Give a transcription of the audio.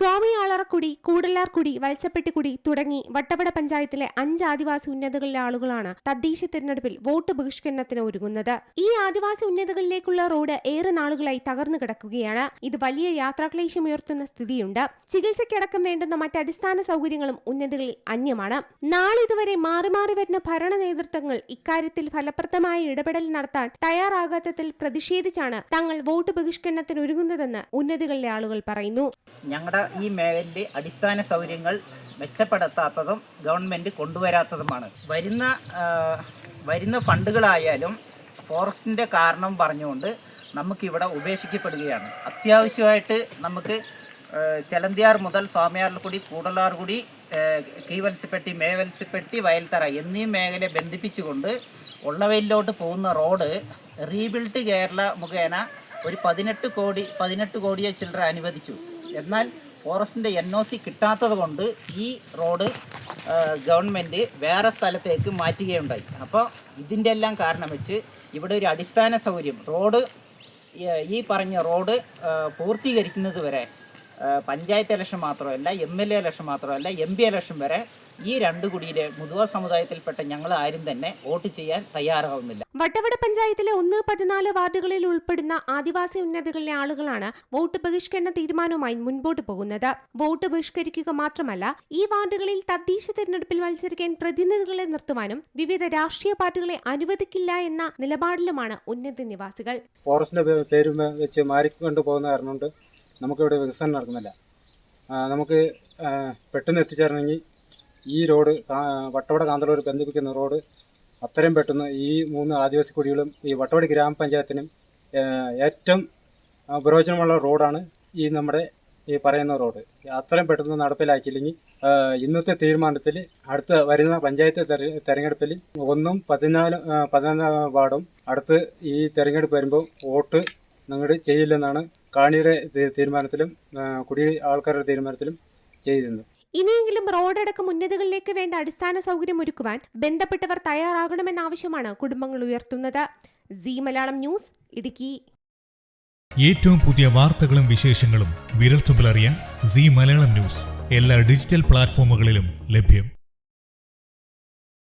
സ്വാമിയാളറക്കുടി, കൂടലാർകുടി, വത്സപ്പെട്ടിക്കുടി തുടങ്ങി വട്ടവട പഞ്ചായത്തിലെ 5 ആദിവാസി ഉന്നതകളിലെ ആളുകളാണ് തദ്ദേശ തിരഞ്ഞെടുപ്പിൽ വോട്ട് ബഹിഷ്കരണത്തിന് ഒരുങ്ങുന്നത്. ഈ ആദിവാസി ഉന്നതകളിലേക്കുള്ള റോഡ് ഏറെ നാളുകളായി തകർന്നു കിടക്കുകയാണ്. ഇത് വലിയ യാത്രാക്ലേശം ഉയർത്തുന്ന സ്ഥിതിയുണ്ട്. ചികിത്സയ്ക്കടക്കം വേണ്ടുന്ന മറ്റ് അടിസ്ഥാന സൗകര്യങ്ങളും ഉന്നതകളിൽ അന്യമാണ്. നാളിതുവരെ മാറി മാറി വരുന്ന ഭരണ നേതൃത്വങ്ങൾ ഇക്കാര്യത്തിൽ ഫലപ്രദമായ ഇടപെടൽ നടത്താൻ തയ്യാറാകാത്തതിൽ പ്രതിഷേധിച്ചാണ് തങ്ങൾ വോട്ട് ബഹിഷ്കരണത്തിന് ഒരുങ്ങുന്നതെന്ന് ഉന്നതികളിലെ ആളുകൾ പറയുന്നു. ഞങ്ങളുടെ ഈ മേഖലയിലെ അടിസ്ഥാന സൗകര്യങ്ങൾ മെച്ചപ്പെടുത്താത്തതും ഗവൺമെൻറ് കൊണ്ടുവരാത്തതുമാണ്. വരുന്ന ഫണ്ടുകളായാലും ഫോറസ്റ്റിൻ്റെ കാരണം പറഞ്ഞുകൊണ്ട് നമുക്കിവിടെ ഉപേക്ഷിക്കപ്പെടുകയാണ്. അത്യാവശ്യമായിട്ട് നമുക്ക് ചെലന്തിയാർ മുതൽ സ്വാമിയാർകുടി, കൂടലാർകുടി, കീവത്സപ്പെട്ടി, മേവത്സപ്പെട്ടി, വയൽത്തറ എന്നീ മേഖലയെ ബന്ധിപ്പിച്ചുകൊണ്ട് ഉള്ളവയിലോട്ട് പോകുന്ന റോഡ് റീബിൽഡ് കേരള മുഖേന ഒരു 18 കോടിയെ ചില്ലറ അനുവദിച്ചു. എന്നാൽ ഫോറസ്റ്റിൻ്റെ NOC കിട്ടാത്തത് കൊണ്ട് ഈ റോഡ് ഗവൺമെൻറ് വേറെ സ്ഥലത്തേക്ക് മാറ്റുകയുണ്ടായി. അപ്പോൾ ഇതിൻ്റെ എല്ലാം കാരണം വെച്ച് ഇവിടെ ഒരു അടിസ്ഥാന സൗകര്യം ഈ പറഞ്ഞ റോഡ് പൂർത്തീകരിക്കുന്നത് വരെ പഞ്ചായത്ത് ഇലക്ഷൻ മാത്രമല്ല, MLA ഇലക്ഷൻ മാത്രമല്ല, MP ഇലക്ഷൻ വരെ ഈ 2 കുടിയിലെ മുതുവ സമുദായത്തിൽപ്പെട്ട ഞങ്ങൾ ആരും തന്നെ വോട്ട് ചെയ്യാൻ തയ്യാറാവുന്നില്ല. വട്ടവട പഞ്ചായത്തിലെ 1-14 വാർഡുകളിൽ ഉൾപ്പെടുന്ന ആദിവാസി ഉന്നതികളിലെ ആളുകളാണ് വോട്ട് ബഹിഷ്കരണ തീരുമാനവുമായി മുൻപോട്ട് പോകുന്നത്. വോട്ട് ബഹിഷ്കരിക്കുക മാത്രമല്ല, ഈ വാർഡുകളിൽ തദ്ദേശ തിരഞ്ഞെടുപ്പിൽ മത്സരിക്കാൻ പ്രതിനിധികളെ നിർത്തുവാനും വിവിധ രാഷ്ട്രീയ പാർട്ടികളെ അനുവദിക്കില്ല എന്ന നിലപാടിലുമാണ് ഉന്നത നിവാസികൾ. ഫോറസ്റ്റിന്റെ പേര് വെച്ച് മാറിക്കൊണ്ടു പോകുന്ന കാരണം കൊണ്ട് നമുക്കിവിടെ വികസനം നടക്കുന്നില്ല. നമുക്ക് പെട്ടെന്ന് എത്തിച്ചേരണമെങ്കിൽ ഈ റോഡ് വട്ടവട കാന്തളൂർ ബന്ധിപ്പിക്കുന്ന റോഡ് അത്രയും പെട്ടെന്ന് ഈ 3 ആദിവാസി കുടികളും ഈ വട്ടവട ഗ്രാമപഞ്ചായത്തിനും ഏറ്റവും പ്രയോജനമുള്ള റോഡാണ് ഈ നമ്മുടെ ഈ പറയുന്ന റോഡ്. അത്രയും പെട്ടെന്ന് നടപ്പിലാക്കിയില്ലെങ്കിൽ ഇന്നത്തെ തീരുമാനത്തിൽ അടുത്ത വരുന്ന പഞ്ചായത്ത് തെരഞ്ഞെടുപ്പിൽ 14 വാർഡും അടുത്ത് ഈ തെരഞ്ഞെടുപ്പ് വരുമ്പോൾ വോട്ട് ഞങ്ങൾ ചെയ്യില്ലെന്നാണ് കാണിയുടെ തീരുമാനത്തിലും കുടി ആൾക്കാരുടെ തീരുമാനത്തിലും ചെയ്തിരുന്നത്. ഇനിയെങ്കിലും റോഡടക്കം ഉന്നതകളിലേക്ക് വേണ്ട അടിസ്ഥാന സൗകര്യം ഒരുക്കുവാൻ ബന്ധപ്പെട്ടവർ തയ്യാറാകണമെന്ന ആവശ്യമാണ് കുടുംബങ്ങൾ ഉയർത്തുന്നത്. Zee Malayalam news, Idukki. ഏറ്റവും പുതിയ വാർത്തകളും വിശേഷങ്ങളും വിരൽത്തുമ്പിലറിയാൻ സീ മലയാളം ന്യൂസ് എല്ലാ ഡിജിറ്റൽ പ്ലാറ്റ്ഫോമുകളിലും ലഭ്യം.